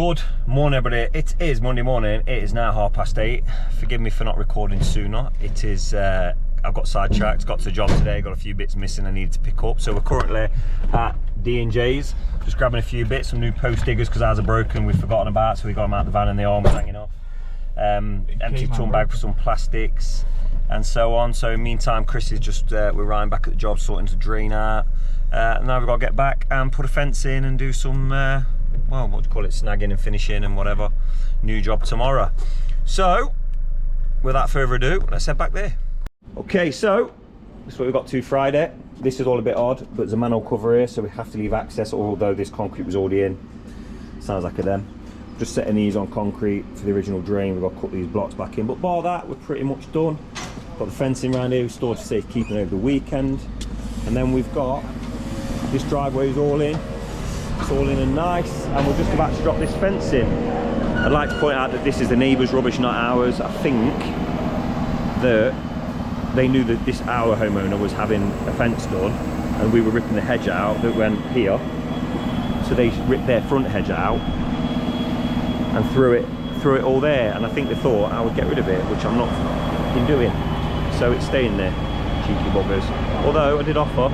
Good morning, everybody. It is Monday morning. It is now 8:30. Forgive me for not recording sooner. It is, I've got sidetracked, got to the job today, got a few bits missing I needed to pick up. So we're currently at D&J's, just grabbing a few bits, some new post diggers because ours are broken, we've forgotten about, so we got them out of the van and the arm was hanging off. Empty ton bag for some plastics and so on. So in the meantime, Chris is just, we're riding back at the job, sorting the drain out. And now we've got to get back and put a fence in and do some, well, what do you call it, snagging and finishing and whatever. New job tomorrow. So, without further ado, let's head back there. Okay, so, this is what we've got to Friday. This is all a bit odd, but there's a manhole cover here, so we have to leave access, although this concrete was already in. Sounds like a them. Just setting these on concrete for the original drain. We've got to cut these blocks back in, but bar that, we're pretty much done. Got the fencing around here, stored for safekeeping over the weekend. And then we've got, this driveway is all in. It's all in and nice, and we're just about to drop this fence in. I'd like to point out that this is the neighbour's rubbish, not ours. I think that they knew that this, our homeowner, was having a fence done, and we were ripping the hedge out that went here. So they ripped their front hedge out and threw it all there. And I think they thought I would get rid of it, which I'm not fucking doing. So it's staying there, cheeky buggers. Although I did offer.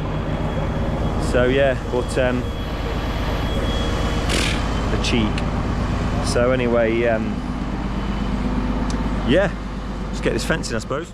So yeah, but the cheek. So anyway, yeah, let's get this fencing, I suppose.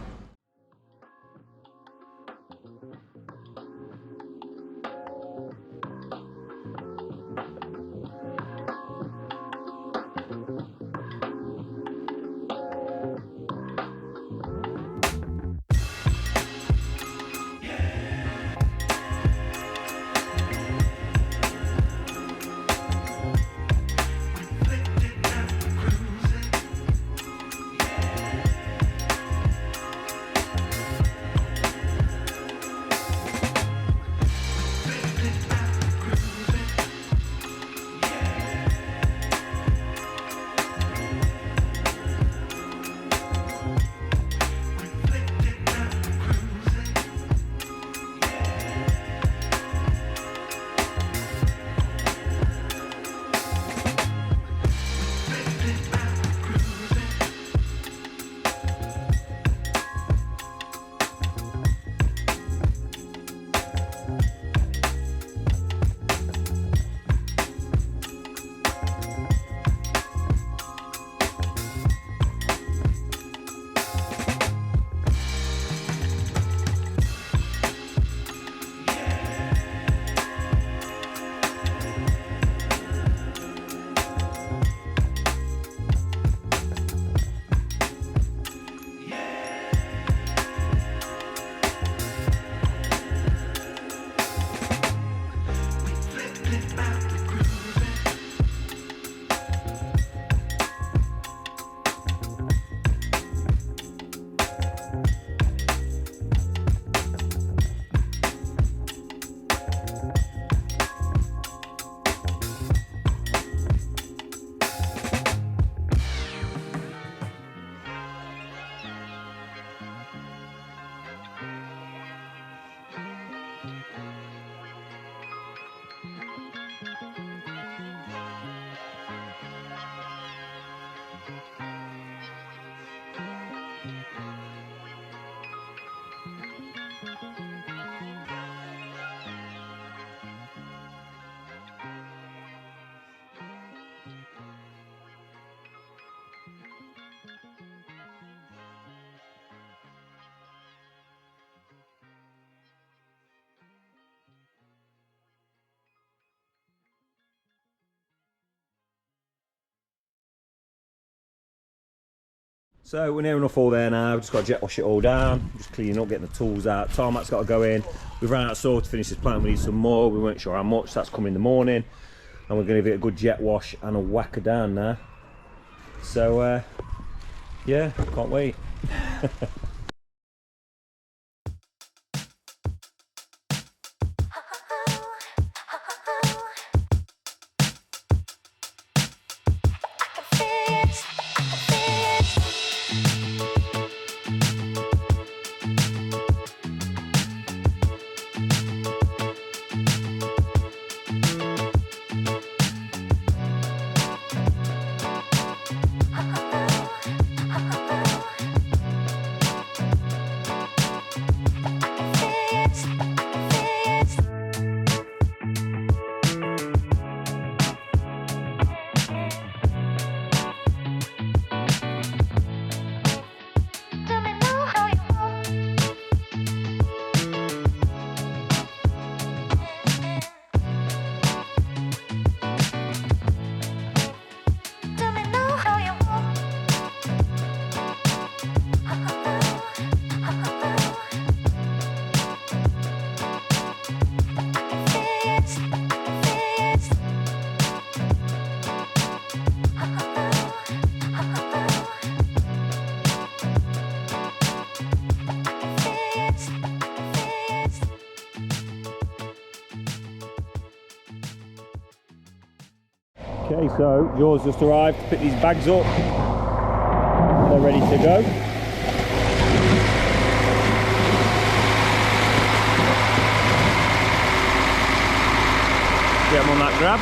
So we're near enough all there now. We've just got to jet wash it all down, just cleaning up, getting the tools out. Tarmac's got to go in. We've run out of soil to finish this plant. We need some more. We weren't sure how much. That's coming in the morning, and we're going to give it a good jet wash and a whacker down now. So yeah, can't wait. Okay, so George just arrived to pick these bags up. They're ready to go. Get them on that grab.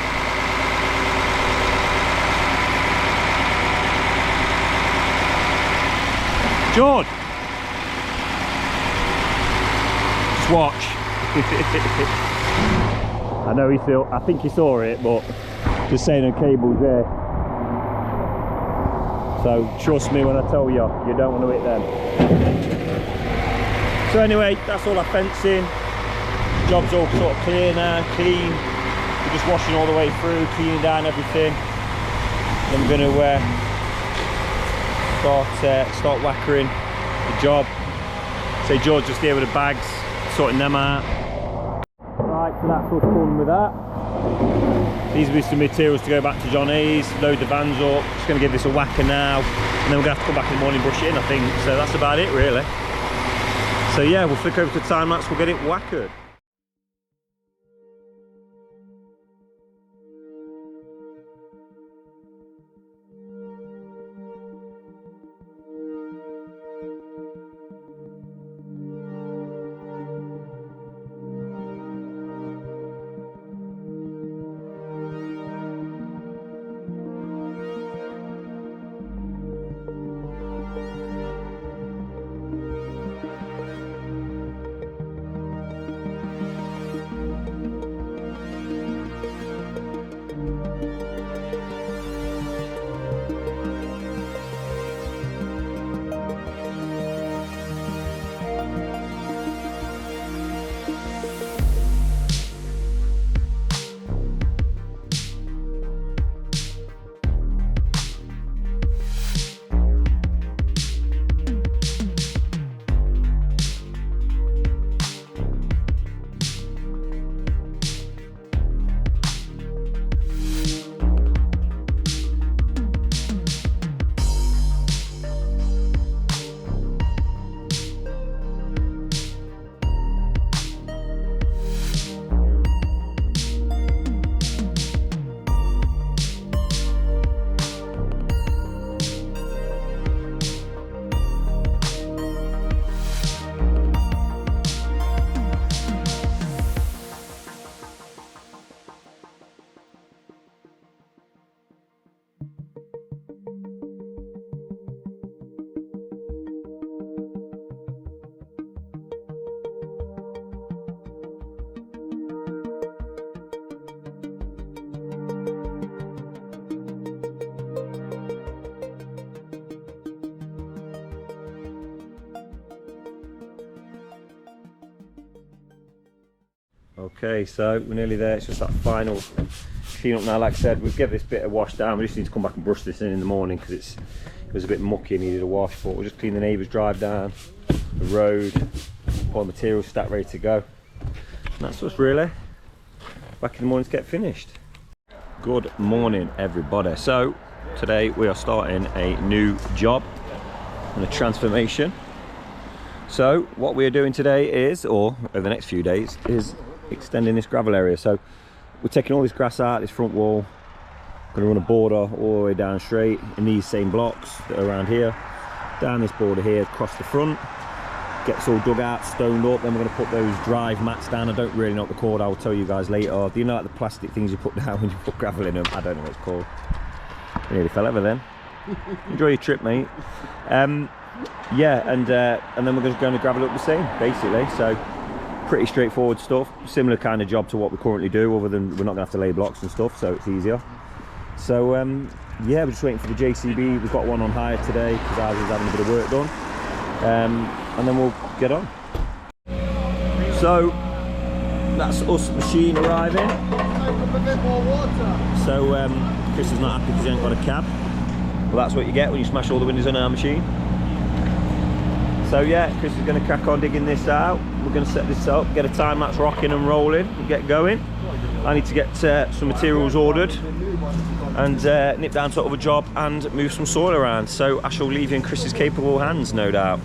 George! Just watch. I know I think he saw it, but just saying the cable's there. So trust me when I tell you, you don't want to hit them. So anyway, that's all our fencing. Job's all sort of clear now, clean. We're just washing all the way through, cleaning down everything. Then we're going to start whackering the job. So George just here with the bags, sorting them out. Right, so that's us done with that. These will be some materials to go back to John Hayes, load the vans up. Just going to give this a whacker now, and then we're going to have to come back in the morning, brush it in, I think. So that's about it really. So yeah, we'll flick over to time lapse, we'll get it whackered. Okay, so we're nearly there. It's just that final clean up now. Like I said, we'll get this bit of wash down. We just need to come back and brush this in the morning because it was a bit mucky and needed a wash. But we'll just clean the neighbour's drive down, the road, all the materials stacked ready to go. And that's us really. Back in the morning to get finished. Good morning everybody. So today we are starting a new job and a transformation. So what we are doing today is, or over the next few days, is extending this gravel area. So we're taking all this grass out, this front wall, going to run a border all the way down straight in these same blocks that are around here, down this border here, across the front, gets all dug out, stoned up. Then we're going to put those drive mats down. I don't really know what they're called, I will tell you guys later. Do you know like the plastic things you put down when you put gravel in them? I don't know what it's called. I nearly fell over then. Enjoy your trip, mate. Yeah, and then we're just going to gravel up the same, basically. So pretty straightforward stuff, similar kind of job to what we currently do, other than we're not going to have to lay blocks and stuff, so it's easier. So yeah, we're just waiting for the JCB. We've got one on hire today because ours is having a bit of work done, and then we'll get on. So that's us machine arriving. So Chris is not happy because he ain't got a cab. Well, that's what you get when you smash all the windows on our machine. So yeah, Chris is going to crack on digging this out. We're going to set this up, get a time lapse rocking and rolling and get going. I need to get some materials ordered and nip down to other job and move some soil around. So I shall leave you in Chris's capable hands, no doubt.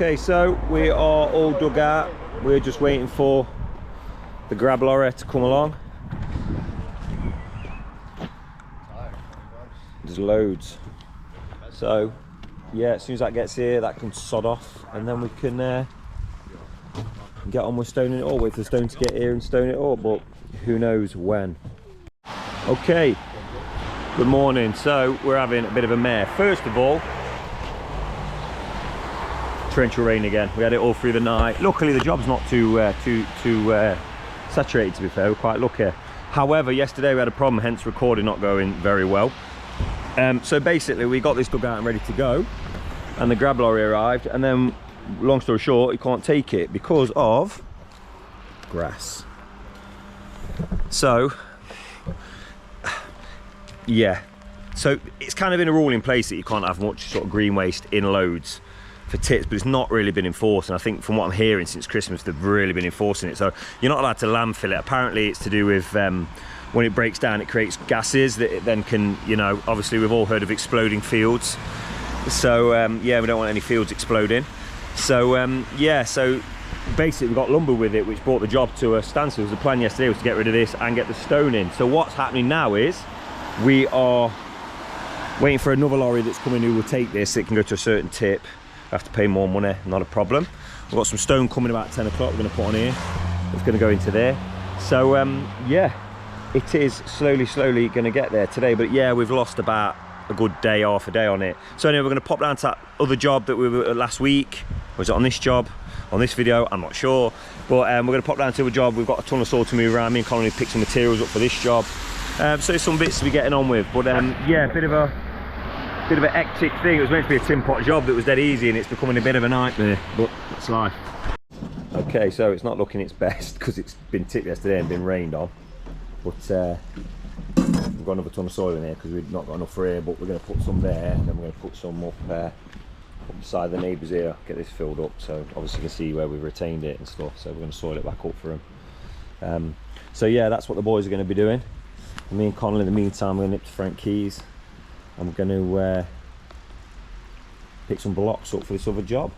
Okay, so we are all dug out. We're just waiting for the grab lorry to come along. There's loads. So yeah, as soon as that gets here, that can sod off, and then we can get on with stoning it up. Wait for the stone to get here and stone it up, but who knows when. Okay, good morning. So we're having a bit of a mare. First of all, torrential rain again. We had it all through the night. Luckily the job's not too saturated, to be fair. We're quite lucky. However, yesterday we had a problem, hence recording not going very well. So basically we got this dug out and ready to go, and the grab lorry arrived, and then long story short, you can't take it because of grass. So yeah, so it's kind of in a rule in place that you can't have much sort of green waste in loads for tits, but it's not really been enforced, and I think from what I'm hearing since Christmas they've really been enforcing it. So you're not allowed to landfill it. Apparently it's to do with when it breaks down, it creates gases that it then can, you know, obviously we've all heard of exploding fields. So yeah, we don't want any fields exploding. So yeah, so basically we got lumber with it, which brought the job to a standstill. The plan yesterday was to get rid of this and get the stone in. So what's happening now is we are waiting for another lorry that's coming who will take this. It can go to a certain tip. I have to pay more money, not a problem. We've got some stone coming about 10 o'clock we're going to put on here. It's going to go into there. So yeah, it is slowly going to get there today. But yeah, we've lost about a good day, half a day on it. So anyway, we're going to pop down to that other job that we were at last week. Was it on this job? On this video? I'm not sure. But we're going to pop down to the job. We've got a ton of soil to move around. Me and Colin picked some materials up for this job. So there's some bits to be getting on with. But yeah, a bit of an hectic thing. It was meant to be a tin pot job that was dead easy, and it's becoming a bit of a nightmare, but that's life. Okay, so it's not looking its best because it's been tipped yesterday and been rained on, but we've got another ton of soil in here because we've not got enough for here, but we're going to put some there, and then we're going to put some up beside the neighbours here, get this filled up, so obviously you can see where we've retained it and stuff. So we're going to soil it back up for them. So yeah, that's what the boys are going to be doing, and me and Connell in the meantime we're going to nip to Frank Keys. I'm going to pick some blocks up for this other job.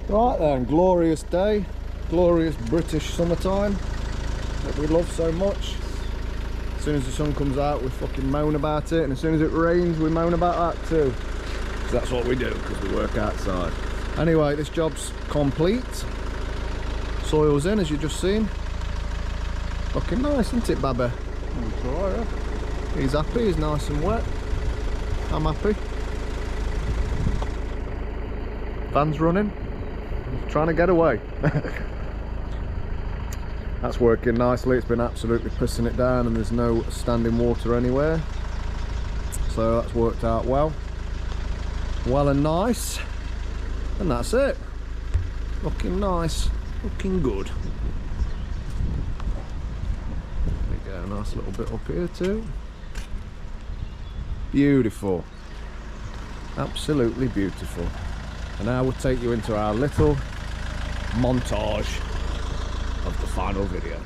Right then, glorious day, glorious British summertime that we love so much. As soon as the sun comes out we fucking moan about it, and as soon as it rains we moan about that too. Because that's what we do, because we work outside. Anyway, this job's complete. Soil's in, as you've just seen. Looking nice, isn't it, Babby? It's alright, yeah? He's happy, he's nice and wet. I'm happy. Van's running. Trying to get away. That's working nicely. It's been absolutely pissing it down and there's no standing water anywhere, so that's worked out well and nice, and that's it. Looking nice, looking good. There we go, nice little bit up here too. Beautiful, absolutely beautiful. And now we'll take you into our little montage of the final video.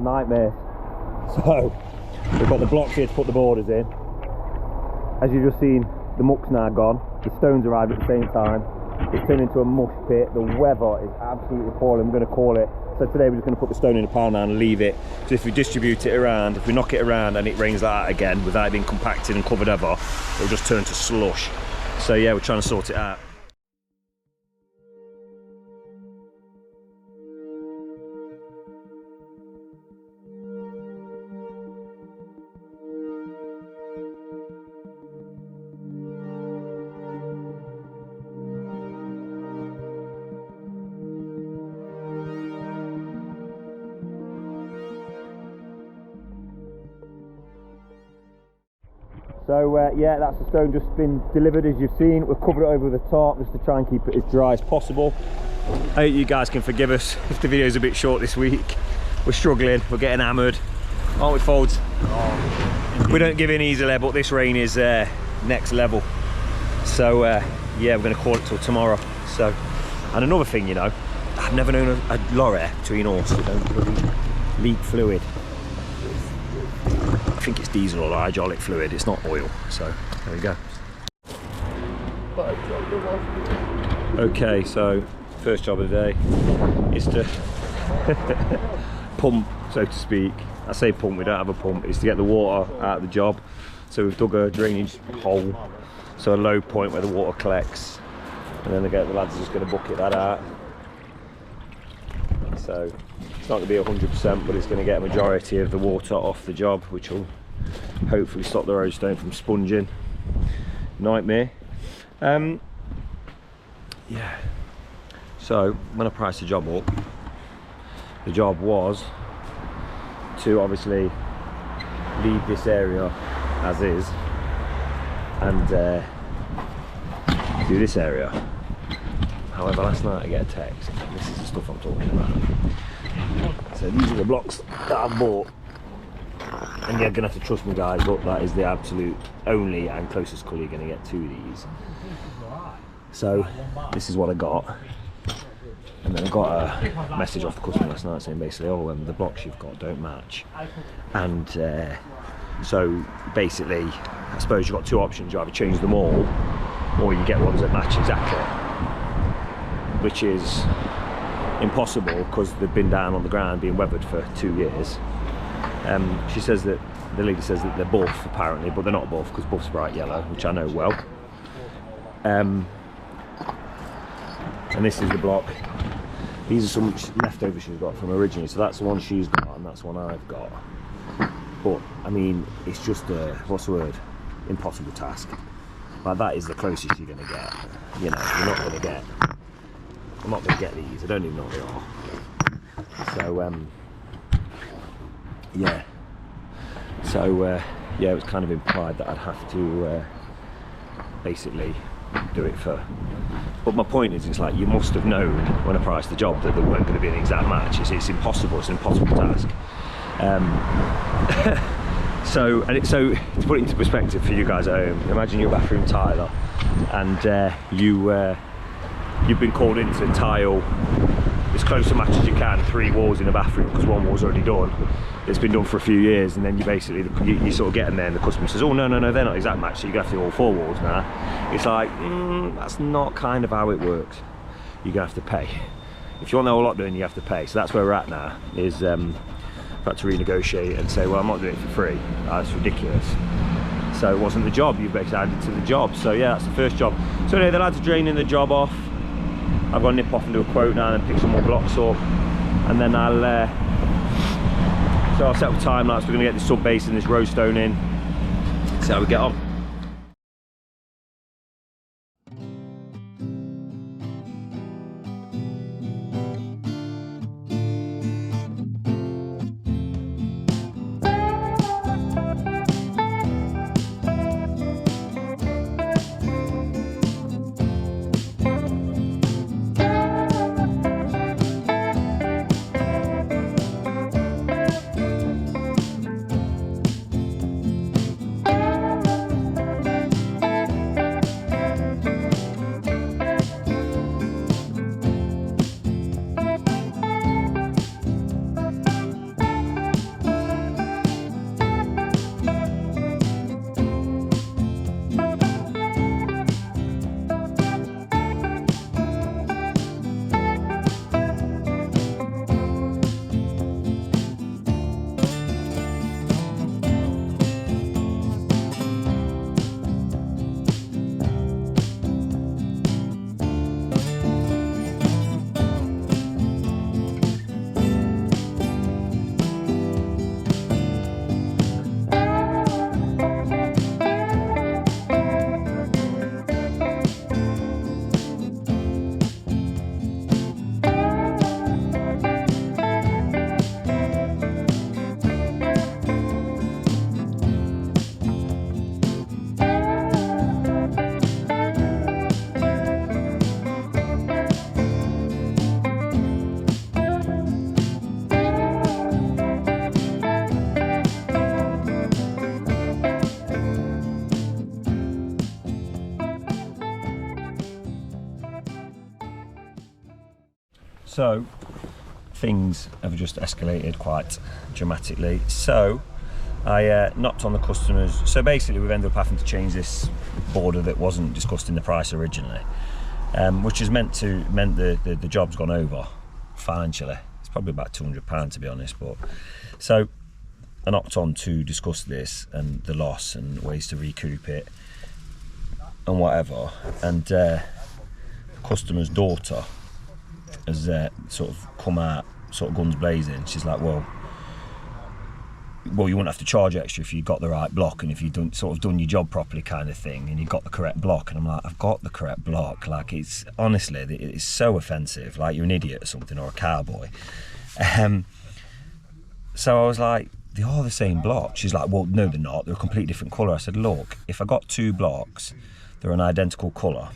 nightmare. So we've got the blocks here to put the borders in. As you've just seen, the muck's now gone. The stones arrived at the same time. It's turned into a mush pit. The weather is absolutely appalling. I'm going to call it. So today we're just going to put the stone in a pile now and leave it. So if we distribute it around, if we knock it around and it rains like that again without it being compacted and covered ever, it'll just turn to slush. So yeah, we're trying to sort it out. So yeah, that's the stone just been delivered, as you've seen. We've covered it over the top just to try and keep it as dry as possible. I hope you guys can forgive us if the video's a bit short this week. We're struggling, we're getting hammered, aren't we, Folds? Oh, we don't give in easily, but this rain is next level. So yeah, we're going to call it till tomorrow. So, and another thing, you know, I've never known a lorry between us that don't really leak fluid. I think it's diesel or hydraulic fluid, it's not oil. So there we go. Okay, so first job of the day is to pump, so to speak. I say pump, we don't have a pump. It's to get the water out of the job. So we've dug a drainage hole, so a low point where the water collects, and then the lads are just going to bucket that out. So it's not going to be 100%, but it's going to get a majority of the water off the job, which will hopefully stop the roadstone from sponging. Nightmare. Yeah. So when I priced the job up, the job was to obviously leave this area as is and do this area. However, last night I get a text. This is the stuff I'm talking about. So these are the blocks that I've bought, and you're gonna have to trust me, guys, but that is the absolute only and closest colour you're gonna get to these. So this is what I got, and then I got a message off the customer last night saying basically, oh, the blocks you've got don't match, and so basically, I suppose you've got two options: you either change them all, or you get ones that match exactly, which is impossible because they've been down on the ground being weathered for 2 years. She says that the lady says that they're buff apparently, but they're not buff because buff's bright yellow, which I know well. And this is the block. These are some leftovers she's got from originally, so that's the one she's got and that's the one I've got. But I mean, it's just a, what's the word, impossible task. Like, that is the closest you're going to get. You know, you're not going to get, I'm not going to get these, I don't even know what they are. So yeah, so yeah, it was kind of implied that I'd have to basically do it for, but my point is, it's like, you must have known when I priced the job that there weren't going to be an exact match. It's impossible, it's an impossible task. So to put it into perspective for you guys at home, imagine you're a bathroom tiler and you've been called in to tile as close a match as you can 3 walls in a bathroom because 1 wall's already done. It's been done for a few years, and then you basically you sort of get in there and the customer says, oh no, they're not exact match, so you're going to have to do all 4 walls now. It's like, that's not kind of how it works. You're going to have to pay. If you want the whole lot done, you have to pay. So that's where we're at now, is I've had to renegotiate and say, well, I'm not doing it for free. That's ridiculous. So it wasn't the job, you basically added to the job. So yeah, that's the first job. So anyway, the lads are draining the job off. I've got to nip off and do a quote now and pick some more blocks up, and then I'll set up time lapse. We're going to get this sub base and this roadstone in, see how we get on. So things have just escalated quite dramatically. So I knocked on the customers. So basically we've ended up having to change this border that wasn't discussed in the price originally, which has meant the job's gone over financially. It's probably about £200 to be honest. But so I knocked on to discuss this and the loss and ways to recoup it and whatever. And customer's daughter has sort of come out sort of guns blazing. She's like, well you wouldn't have to charge extra if you got the right block and if you done your job properly kind of thing and you got the correct block. And I'm like, I've got the correct block. Like, it's honestly, it's so offensive, like you're an idiot or something, or a cowboy. So I was like, they are the same block. She's like, well, no, they're not. They're a completely different colour. I said, look, if I got 2 blocks, they're an identical colour,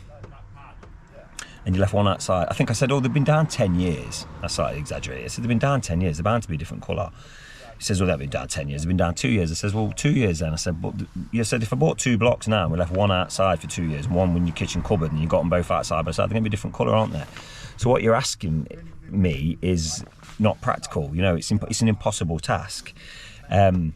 and you left one outside. I think I said, oh, they've been down 10 years. I started exaggerating. I said, they've been down 10 years. They're bound to be a different colour. He says, well, they've been down 10 years. They've been down 2 years. I says, well, 2 years then. I said, but you said if I bought 2 blocks now and we left one outside for 2 years, and one in your kitchen cupboard, and you got them both outside by side, they're going to be a different colour, aren't they? So what you're asking me is not practical. You know, it's an impossible task. You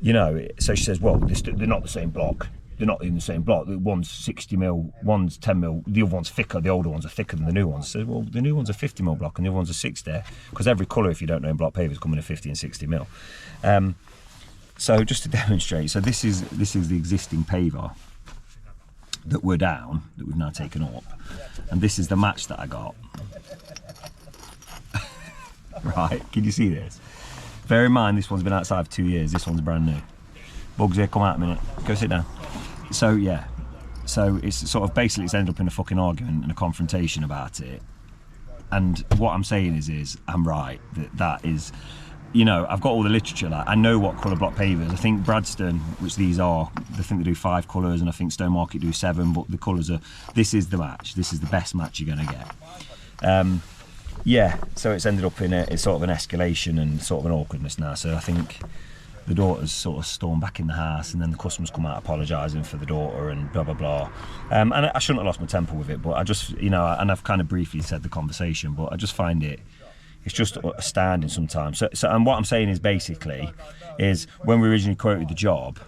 know, so she says, well, they're not the same block. They're not in the same block. One's 60 mil, one's 10 mil, the other one's thicker, the older ones are thicker than the new ones. So, well, the new one's a 50 mil block and the other one's a 60, because every colour, if you don't know in block pavers, come in a 50 and 60 mil. So just to demonstrate, so this is the existing paver that we're down, that we've now taken up, and this is the match that I got. Right, can you see this? Bear in mind, this one's been outside for 2 years, this one's brand new. Bugs here, come out a minute, go sit down. So yeah, so it's sort of basically it's ended up in a fucking argument and a confrontation about it. And what I'm saying is I'm right, that is, you know, I've got all the literature, like I know what colour block pavers. I think Bradston, which these are, I think they do 5 colours, and I think Stone Market do 7, but the colours are, this is the match, this is the best match you're gonna get. Yeah, so it's ended up in it's sort of an escalation and sort of an awkwardness now. So I think the daughter's sort of stormed back in the house, and then the customers come out apologising for the daughter and blah blah blah. And I shouldn't have lost my temper with it, but I just, you know, and I've kind of briefly said the conversation, but I just find it's just astounding sometimes. So and what I'm saying is basically is when we originally quoted the job,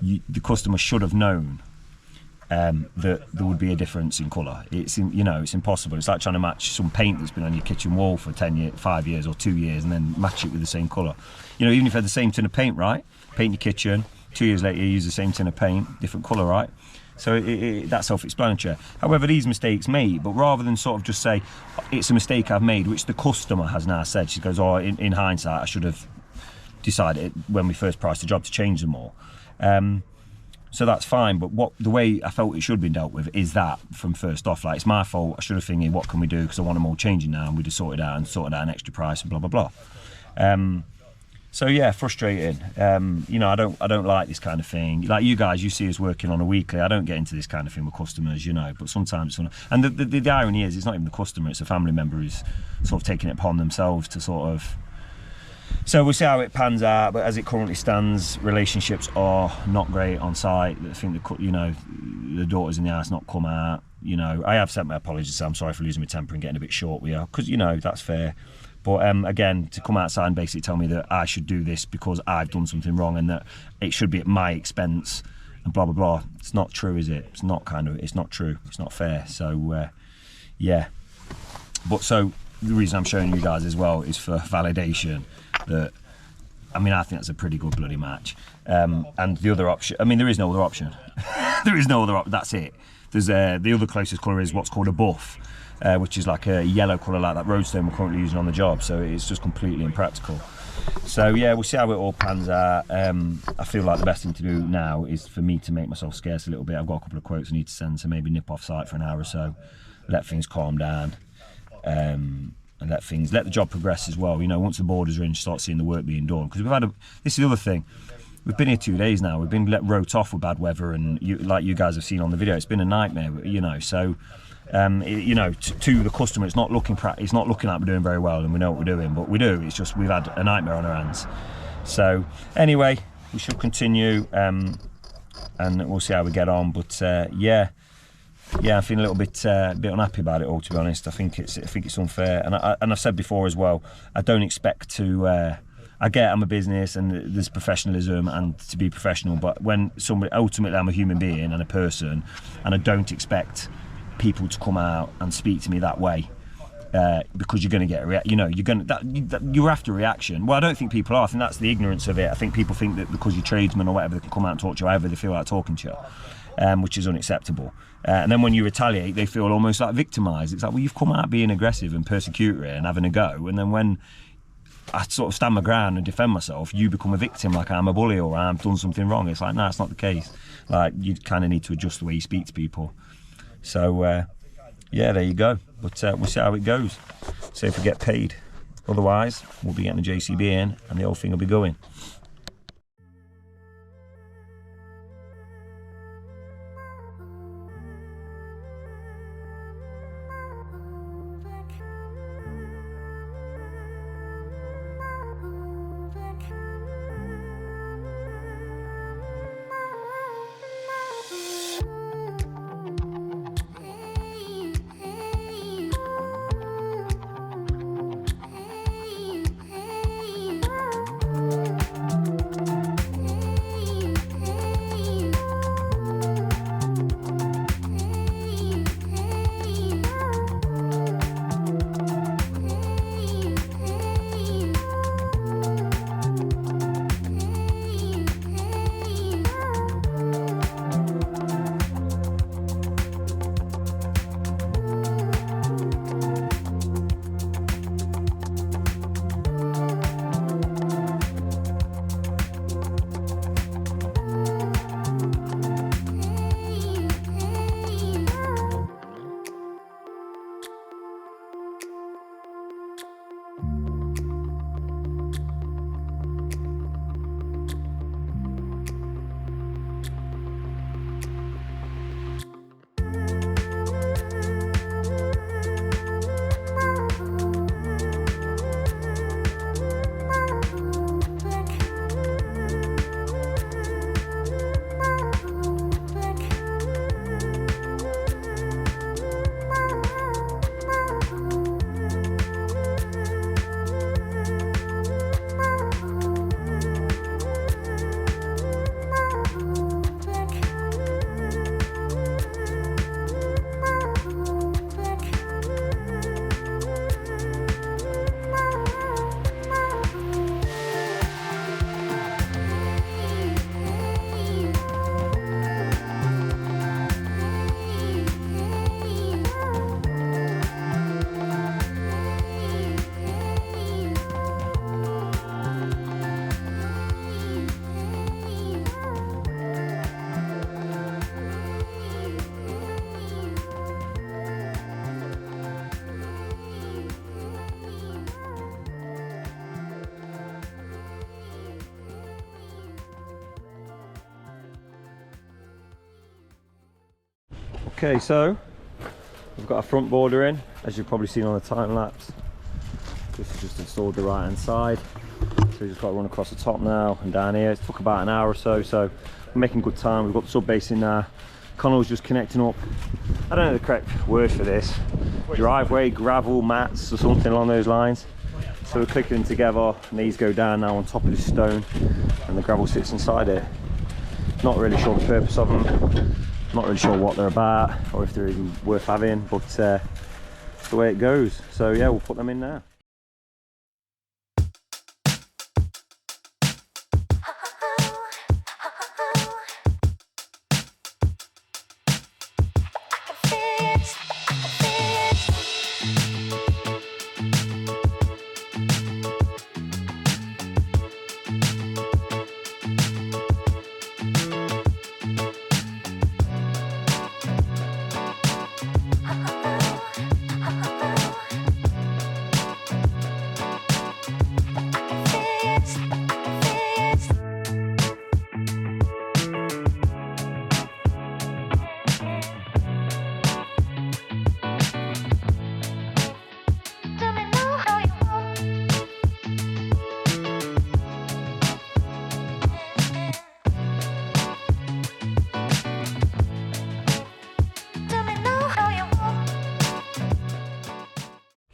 the customer should have known that there would be a difference in colour. It's impossible. It's like trying to match some paint that's been on your kitchen wall for 5 years or 2 years and then match it with the same colour. You know, even if you had the same tin of paint, right? Paint your kitchen, 2 years later you use the same tin of paint, different colour, right? So that's self-explanatory. However, these mistakes made, but rather than sort of just say, it's a mistake I've made, which the customer has now said, she goes, oh, in hindsight, I should have decided when we first priced the job to change them all. So that's fine, but the way I felt it should have been dealt with is that from first off, like, it's my fault, I should have thinking, what can we do, because I want them all changing now, and we just sorted out an extra price and blah blah blah. So yeah, frustrating. You know, I don't like this kind of thing. Like you guys, you see us working on a weekly. I don't get into this kind of thing with customers, you know. But sometimes, and the irony is, it's not even the customer; it's a family member who's sort of taking it upon themselves to sort of. So we'll see how it pans out. But as it currently stands, relationships are not great on site. I think the daughter's in the house not come out. You know, I have sent my apologies. So I'm sorry for losing my temper and getting a bit short with you, because you know that's fair. But again, to come outside and basically tell me that I should do this because I've done something wrong and that it should be at my expense and blah blah blah. It's not true, is it? It's not true. It's not fair. So yeah. But so the reason I'm showing you guys as well is for validation that, I mean, I think that's a pretty good bloody match. And the other option, I mean, there is no other option. There is no other option. That's it. There's the other closest colour is what's called a buff. Which is like a yellow colour like that roadstone we're currently using on the job, so it's just completely impractical. So yeah, we'll see how it all pans out. I feel like the best thing to do now is for me to make myself scarce a little bit. I've got a couple of quotes I need to send, so maybe nip off site for an hour or so, let things calm down, and let the job progress as well. You know, once the borders are in, start seeing the work being done, because this is the other thing. We've been here 2 days now. We've been wrote off with bad weather, and like you guys have seen on the video, it's been a nightmare. You know, so. You know, to the customer, it's not looking like we're doing very well, and we know what we're doing, but we do. It's just we've had a nightmare on our hands. So anyway, we should continue, and we'll see how we get on. But yeah, yeah, I'm feeling a little bit unhappy about it all, to be honest. I think it's unfair, and I've said before as well, I don't expect to. I get I'm a business and there's professionalism and to be professional, but when ultimately I'm a human being and a person, and I don't expect people to come out and speak to me that way. Because you're going to get you're after a reaction. Well, I don't think people are. I think that's the ignorance of it. I think people think that because you're tradesman or whatever, they can come out and talk to you however they feel like talking to you, which is unacceptable. And then when you retaliate, they feel almost like victimised. It's like, well, you've come out being aggressive and persecutory and having a go, and then when I sort of stand my ground and defend myself, you become a victim, like I'm a bully or I've done something wrong. It's like, no, it's not the case. Like, you kind of need to adjust the way you speak to people. So, yeah, there you go. But we'll see how it goes. See if we get paid. Otherwise, we'll be getting the JCB in and the whole thing will be going. Okay, so we've got our front border in, as you've probably seen on the time lapse. This is just installed the right hand side, so we've just got to run across the top now and down here. It took about an hour or so, so we're making good time. We've got the sub base in there. Connell's just connecting up, I don't know the correct word for this, driveway, gravel, mats or something along those lines. So we're clicking them together and these go down now on top of this stone and the gravel sits inside it. Not really sure the purpose of them. Not really sure what they're about or if they're even worth having, but it's the way it goes. So yeah, we'll put them in now.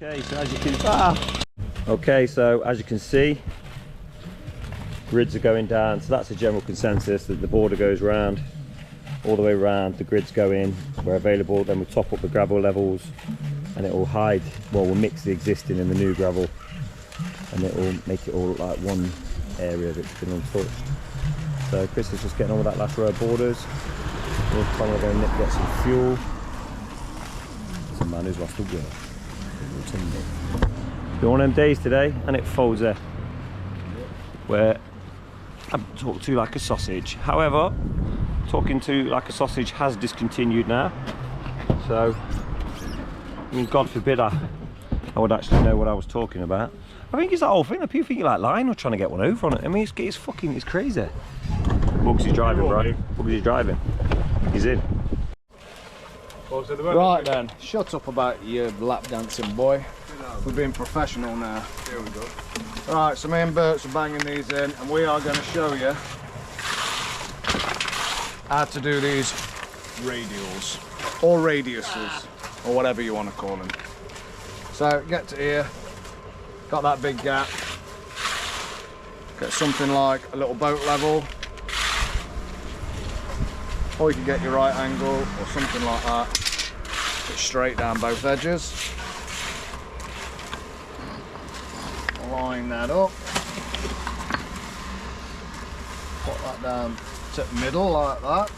Okay, so as you can see, grids are going down. So that's a general consensus that the border goes round, all the way around. The grids go in where available. Then we top up the gravel levels, and it will hide. Well, we'll mix the existing and the new gravel, and it will make it all look like one area that's been untouched. So Chris is just getting on with that last row of borders. We're probably going to get some fuel. Some man who's lost a will. Been one of them days today, and it folds there where I'm talked to like a sausage. However, talking to like a sausage has discontinued now. So, I mean, God forbid I would actually know what I was talking about. I think it's that whole thing that people think you're like lying or trying to get one over on it. I mean, it's crazy. Bugsy's driving, bro. Bugsy's driving. He's in. Right then, shut up about your lap dancing, boy. We're being professional now. Here we go. Right, so me and Bert's are banging these in, and we are going to show you how to do these radials, or radiuses, or whatever you want to call them. So get to here, got that big gap, get something like a little boat level, or you can get your right angle, or something like that. Get straight down both edges. Line that up. Put that down to the middle like that.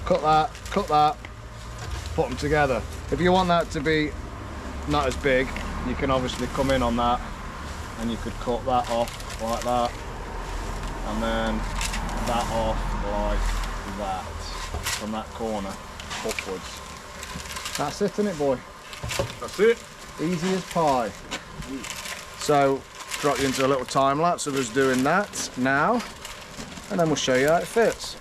Cut that, put them together. If you want that to be not as big, you can obviously come in on that and you could cut that off like that, and then that off like that, from that corner upwards. That's it, isn't it, boy? That's it. Easy as pie. So, drop you into a little time lapse of us doing that now, and then we'll show you how it fits.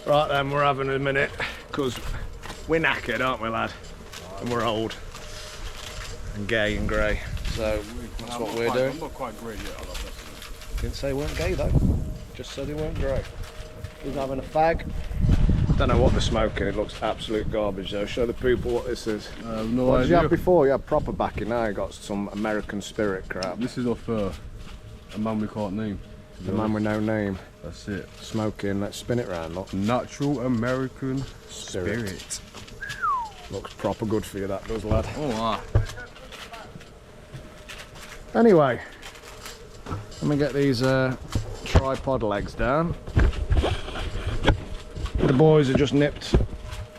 Right then, we're having a minute, because we're knackered, aren't we, lad? And we're old and gay and grey, so that's what we're doing. I'm not quite grey yet, I love that. Didn't say we weren't gay though, just said they weren't grey. He's having a fag. Don't know what they're smoking, it looks absolute garbage though. Show the people what this is. I have no What idea. did you have before? You had proper backing, now you got some American spirit crap. This is off a man we can't name. The man with no name. That's it. Smoking, let's spin it round, look. Natural American Spirit. spirit. Looks proper good for you, that does, lad. Oh, wow. Anyway, let me get these tripod legs down. The boys are just nipped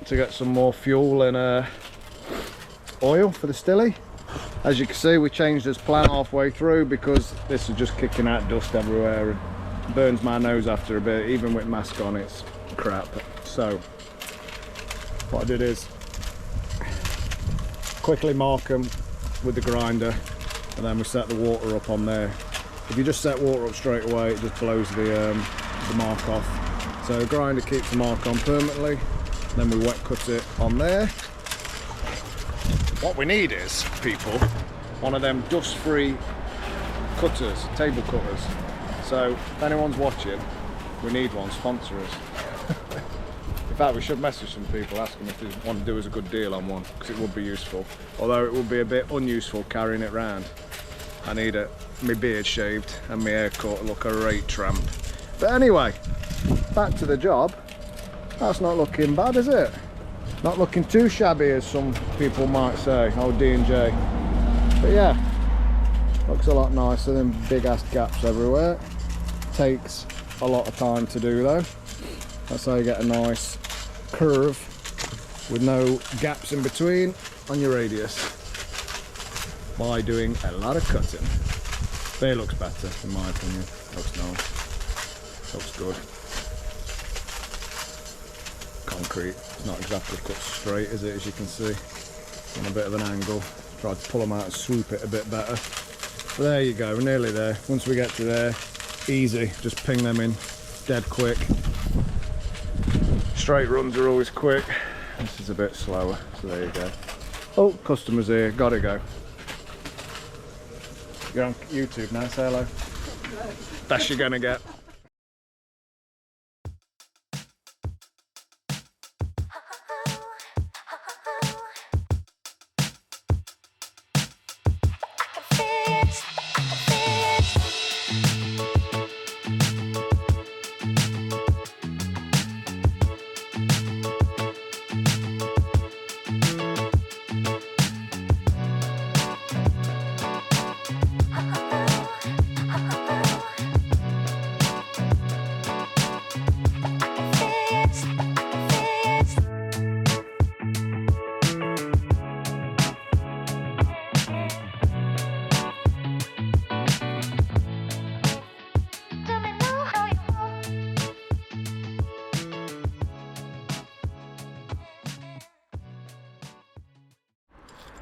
to get some more fuel and oil for the stilly. As you can see, we changed this plan halfway through because this is just kicking out dust everywhere and burns my nose after a bit. Even with mask on, it's crap. So what I did is quickly mark them with the grinder, and then we set the water up on there. If you just set water up straight away, it just blows the mark off. So the grinder keeps the mark on permanently, then we wet cut it on there. What we need is, people, one of them dust-free cutters, table cutters. So if anyone's watching, we need one, sponsor us. In fact, we should message some people, ask them if they want to do us a good deal on one, because it would be useful. Although it would be a bit unuseful carrying it round. I need my beard shaved and my haircut look a right tramp. But anyway, back to the job. That's not looking bad, is it? Not looking too shabby, as some people might say. Oh, D&J. But yeah, looks a lot nicer than big ass gaps everywhere. Takes a lot of time to do though. That's how you get a nice curve with no gaps in between on your radius, by doing a lot of cutting. But it looks better in my opinion. Looks nice. Looks good. Concrete, it's not exactly cut straight, is it, as you can see. On a bit of an angle. Tried to pull them out and swoop it a bit better. But there you go, we're nearly there. Once we get to there, easy, just ping them in dead quick. Straight runs are always quick. This is a bit slower, so there you go. Oh, customers here, gotta go. You're on YouTube now, say hello. Best you're gonna get.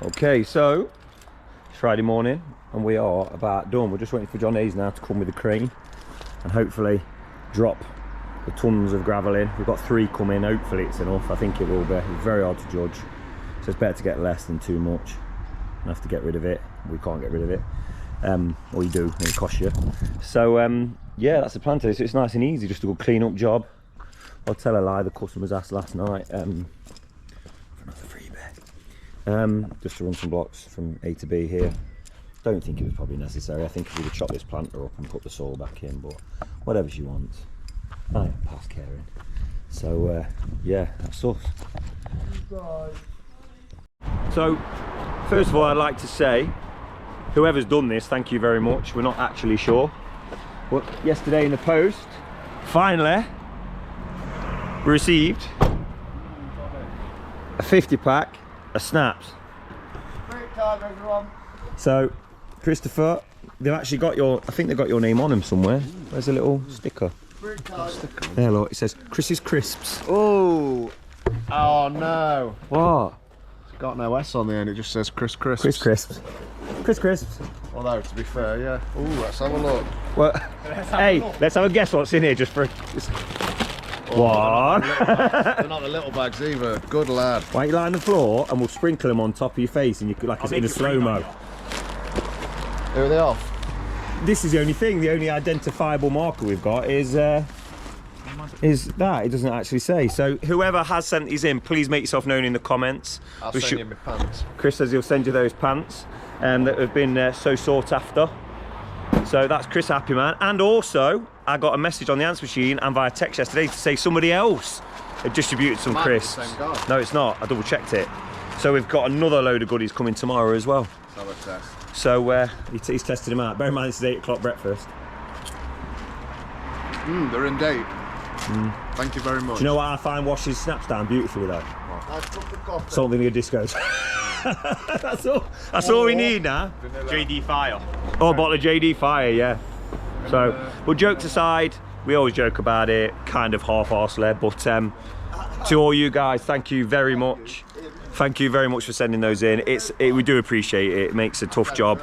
Okay, so it's Friday morning and we are about done. We're just waiting for John Hayes now to come with the crane and hopefully drop the tons of gravel in. We've got 3 coming, hopefully it's enough. I think it will be. It's very hard to judge, so it's better to get less than too much and have to get rid of it. We can't get rid of it, or you do, and it costs you. So yeah, that's the plan today. So it's nice and easy, just a good clean up job. I'll tell a lie, the customers asked last night for another freebie. Just to run some blocks from A to B here. Don't think it was probably necessary. I think if we would chop this planter up and put the soil back in, but whatever she wants. I am past caring. So yeah, that's us. So first of all, I'd like to say, whoever's done this, thank you very much. We're not actually sure, but yesterday in the post, finally we received a 50 pack of snaps. Great time, everyone. So Christopher, they've actually got your, I think they've got your name on them somewhere. Where's a little sticker? There, look, it says Chris's Crisps. Oh, oh no. What? It's got no S on the end, it just says Chris Crisps. Chris Crisps. Chris Crisps. Although, to be fair, yeah. Oh, let's have a look. Well, hey, let's have a guess what's in here just for... One. They're not the little bags either. Good lad. Why don't you lie on the floor and we'll sprinkle them on top of your face and you could, like in a slow-mo. Who are they off? This is the only thing, the only identifiable marker we've got is that. It doesn't actually say. So whoever has sent these in, please make yourself known in the comments. I'll send you my pants. Chris says he'll send you those pants that have been so sought after. So that's Chris happy man. And also, I got a message on the answer machine and via text yesterday to say somebody else had distributed some crisps. No, it's not. I double checked it. So we've got another load of goodies coming tomorrow as well. Let's have a test. So he's tested them out. Bear in mind it's 8 o'clock breakfast. They're in date. Thank you very much. Do you know what I find washes snaps down beautifully though? Something in discos. That's all we need now. JD Fire. Oh, a bottle of JD Fire, yeah. So, but jokes aside, we always joke about it, kind of half-arsed, but to all you guys, thank you very much. Thank you very much for sending those in. We do appreciate it. It makes a tough job.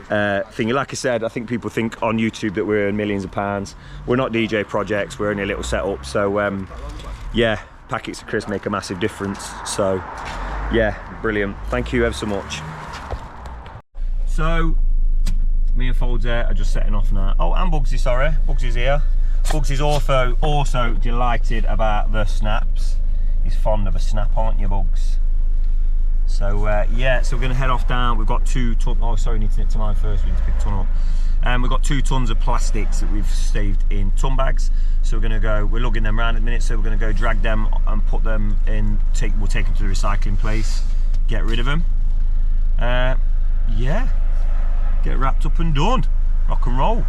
Thingy. Like I said, I think people think on YouTube that we're in millions of pounds. We're not DJ projects, we're only a little setup. So yeah, packets of crisps make a massive difference. So yeah, brilliant. Thank you ever so much. So me and Folds there are just setting off now. Oh, and Bugsy, sorry. Bugsy's here. Bugsy's also delighted about the snaps. He's fond of a snap, aren't you, Bugs? So So yeah, so we're going to head off down. We've got 2 tons. Oh, sorry, need to nip to mine first. We need to pick a ton up. We've got 2 tons of plastics that we've saved in ton bags. So we're going to go. We're lugging them around in a minute. So we're going to go drag them and put them in. We'll take them to the recycling place. Get rid of them. Yeah, get wrapped up and done. Rock and roll.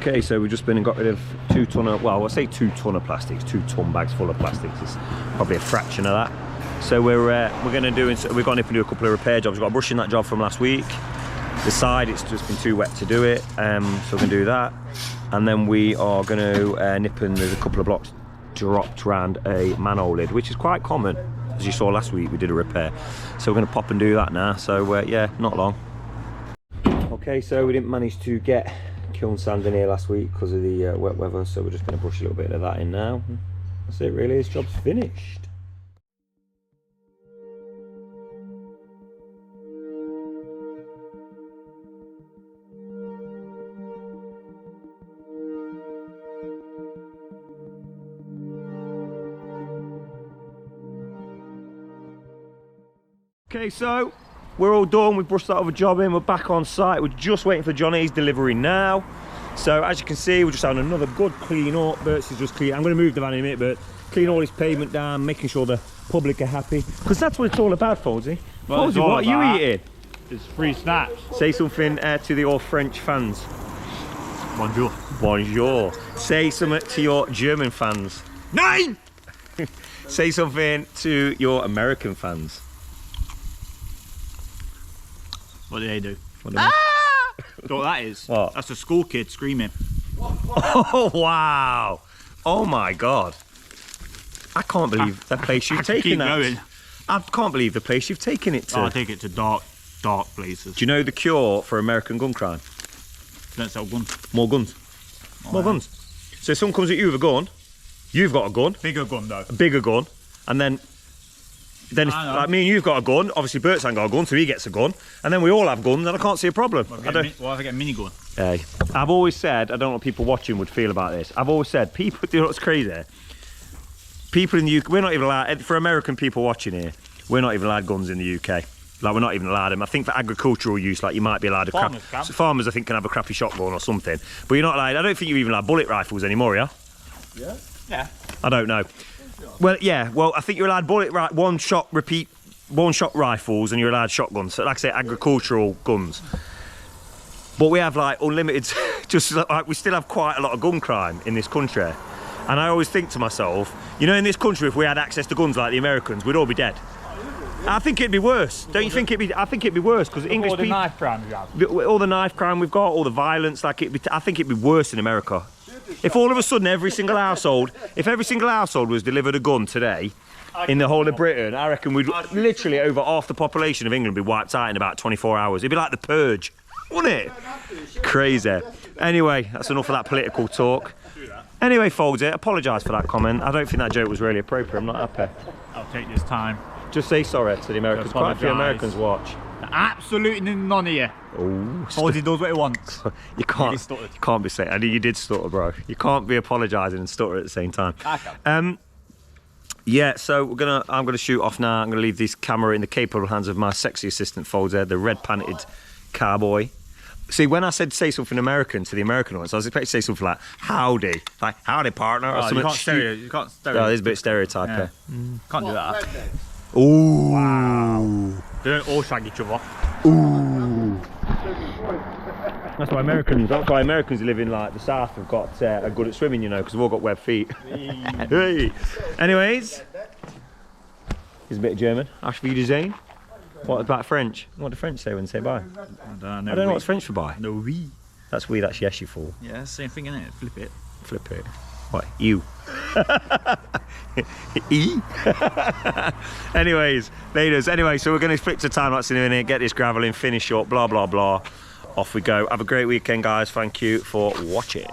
Okay, so we've just been and got rid of 2 ton of, well, I say 2 ton of plastics, 2 ton bags full of plastics. It's probably a fraction of that. So we're going to do, we've got to nip and do a couple of repair jobs. We've got a brushing that job from last week. The side, it's just been too wet to do it, so we're going to do that. And then we are going to nip and there's a couple of blocks dropped around a manhole lid, which is quite common. As you saw last week, we did a repair. So we're going to pop and do that now. So yeah, not long. Okay, so we didn't manage to get kiln sand in here last week because of the wet weather, so we're just going to brush a little bit of that in now. That's it really, this job's finished. Okay, so we're all done. We've brushed that other job in. We're back on site. We're just waiting for Johnny's delivery now. So as you can see, we're just having another good clean up. Bert's is just clean. I'm going to move the van in a minute, but clean all this pavement down, making sure the public are happy. Because that's what it's all about, Foldsy. Well, Foldsy, what are you eating? It's free snacks. Say something to the all French fans. Bonjour. Bonjour. Say something to your German fans. Nine! Say something to your American fans. What do they do? What do they do? You know what that is? What? That's a school kid screaming. Oh, wow. Oh, my God. I can't believe the place you've taken keep that. going. I can't believe the place you've taken it to. Oh, I take it to dark places. Do you know the cure for American gun crime? Don't sell guns. More guns. More guns. So if someone comes at you with a gun, you've got a gun, Bigger gun though. a bigger gun, and then if, like me and you've got a gun, obviously Bert's ain't got a gun, so he gets a gun, and then we all have guns, and I can't see a problem. What if I get a minigun? Hey, I've always said, I don't know what people watching would feel about this. I've always said, people, do you know what's crazy? People in the UK, we're not even allowed, for American people watching here, we're not even allowed guns in the UK. Like, we're not even allowed them. I think for agricultural use, like, you might be allowed a Farmers can. farmers, I think, can have a crappy shotgun or something. But you're not allowed, I don't think you're even allowed bullet rifles anymore, yeah? Yeah? Yeah. I don't know. Well, yeah, well, I think you're allowed one shot rifles, and you're allowed shotguns. So, like I say, agricultural guns. But we have, like, unlimited, just like, we still have quite a lot of gun crime in this country. And I always think to myself, you know, in this country, if we had access to guns like the Americans, we'd all be dead. I think it'd be worse. Don't you think it'd be? I think it'd be worse because English All the people, knife crime we have. all the knife crime we've got, all the violence, like I think it'd be worse in America. If all of a sudden every single household was delivered a gun today, in the whole of Britain, I reckon we'd literally over half the population of England be wiped out in about 24 hours. It'd be like the purge, wouldn't it? Crazy. Anyway, that's enough of that political talk. Anyway, Foldsy, apologise for that comment. I don't think that joke was really appropriate. I'm not happy. I'll take this time. Just say sorry to the Americans. Quite a few Americans watch. Absolutely none of you. Oh, All he does what he wants. you can't be saying. I mean, you did stutter, bro. You can't be apologising and stutter at the same time. I can. Yeah. So I'm gonna shoot off now. I'm gonna leave this camera in the capable hands of my sexy assistant, Foldsy, the red-panted cowboy. See, when I said say something American to the American ones, I was expecting to say something like "howdy," like "howdy, partner," or something. You can't stereo. Oh, there's a bit of stereotype here. Can't do that. Ooh. Wow. They don't all shag each other. Ooh. That's why Americans who live in like the south have got are good at swimming, you know, because they've all got web feet. Hey. Anyways, here's a bit of German. Auf Wiedersehen. What about French? What do French say when they say bye? I don't know what's French for bye. No, oui. That's we. That's yes, you fool. Yeah, same thing, innit? Flip it. Flip it. What? You. E? Anyways, ladies. Anyway, so we're going to flip to time lapse in a minute, get this gravel in, finish up, blah, blah, blah. Off we go. Have a great weekend, guys. Thank you for watching.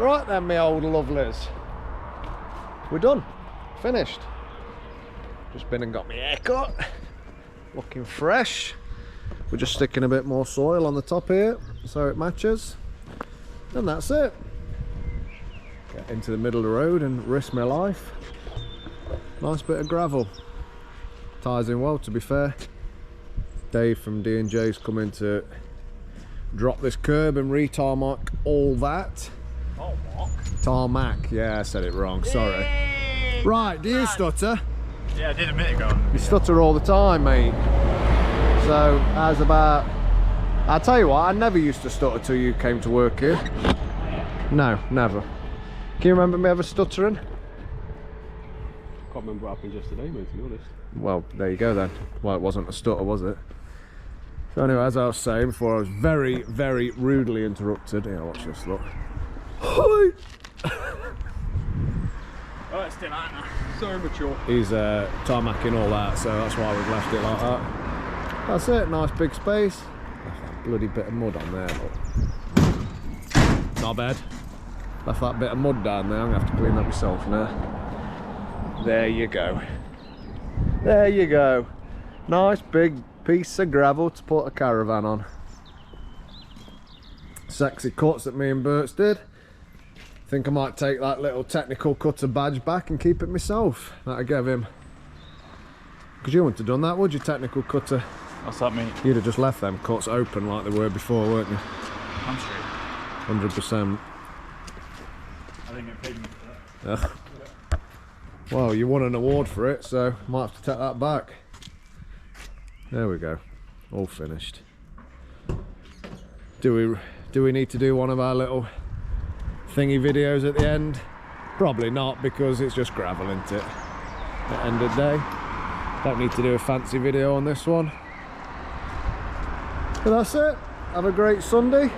Right then, my old lovelies. We're done. Finished. Just been and got my hair cut. Looking fresh. We're just sticking a bit more soil on the top here so it matches. And that's it. Get into the middle of the road and risk my life. Nice bit of gravel. Ties in well, to be fair. Dave from D&J's coming to drop this curb and re-tarmac all that. Tarmac, yeah, I said it wrong, sorry. Yay! Right, do you stutter? Yeah, I did a minute ago. You stutter all the time, mate. So, as about... I'll tell you what, I never used to stutter till you came to work here. No, never. Can you remember me ever stuttering? Can't remember what happened yesterday, mate, to be honest. Well, there you go then. Well, it wasn't a stutter, was it? So anyway, as I was saying before, I was very, very rudely interrupted. Yeah, watch this, look. Oh, it's still out now. So immature. He's tarmacking all that, so that's why we've left it like that. That's it, nice big space. Left that bloody bit of mud on there, look. Not bad. Left that bit of mud down there, I'm gonna have to clean that myself now. There you go. There you go. Nice big piece of gravel to put a caravan on. Sexy cuts that me and Bert's did. Think I might take that little technical cutter badge back and keep it myself. That I gave him. Because you wouldn't have done that, would you, technical cutter? What's that mean? You'd have just left them cuts open like they were before, weren't you? I'm straight. 100%. I didn't get paid for that. Well, you won an award for it, so might have to take that back. There we go. All finished. Do we need to do one of our little thingy videos at the end? Probably not, because it's just gravel, isn't it? At the end of the day. Don't need to do a fancy video on this one. But that's it. Have a great Sunday,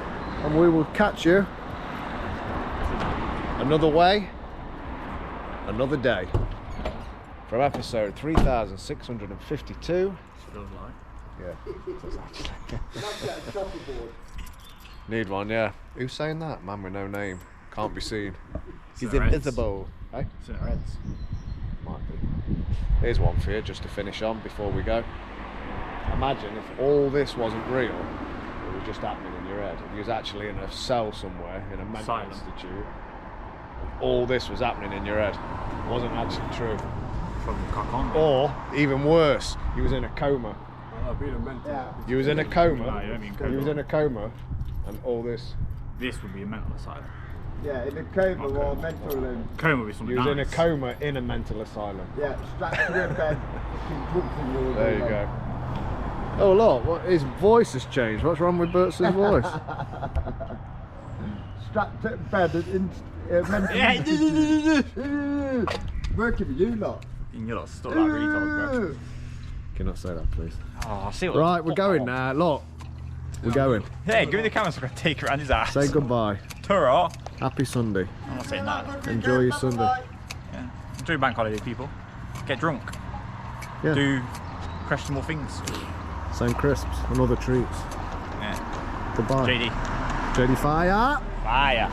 and we will catch you another way, another day. From episode 3652. Feels like. Yeah. Need one, yeah. Who's saying that? Man with no name. Can't be seen. He's invisible. Hey? It's in our heads. Might be. Here's one for you, just to finish on before we go. Imagine if all this wasn't real, it was just happening in your head. If you was actually in a cell somewhere, in a mental institute, all this was happening in your head. It wasn't actually true. From cock on. Or, even worse, you was in a coma. Being a mental. Yeah. You was in a coma. No, you don't mean coma. You was in a coma, and all this. This would be a mental asylum. Yeah, in a coma or mental. Coma would be something You was in a nice. coma in a mental asylum. Yeah, strapped to a bed, fucking drunk in your There you go. Oh look, what, his voice has changed. What's wrong with Bert's voice? Strapped to a bed in mental. Yeah. Working with you lot. And you're not stuck like retards, bro. Can you not say that, please? Oh, I see what. Right, we're going now. Look, we're going. Hey, give me the camera so I can take it around his ass. Say goodbye. Ta-ra. Happy Sunday. I'm not saying that. Enjoy your Sunday. Yeah. Enjoy bank holiday, people. Get drunk. Yeah. Do questionable things. Same crisps and other treats. Yeah. Goodbye. JD. JD Fire. Fire.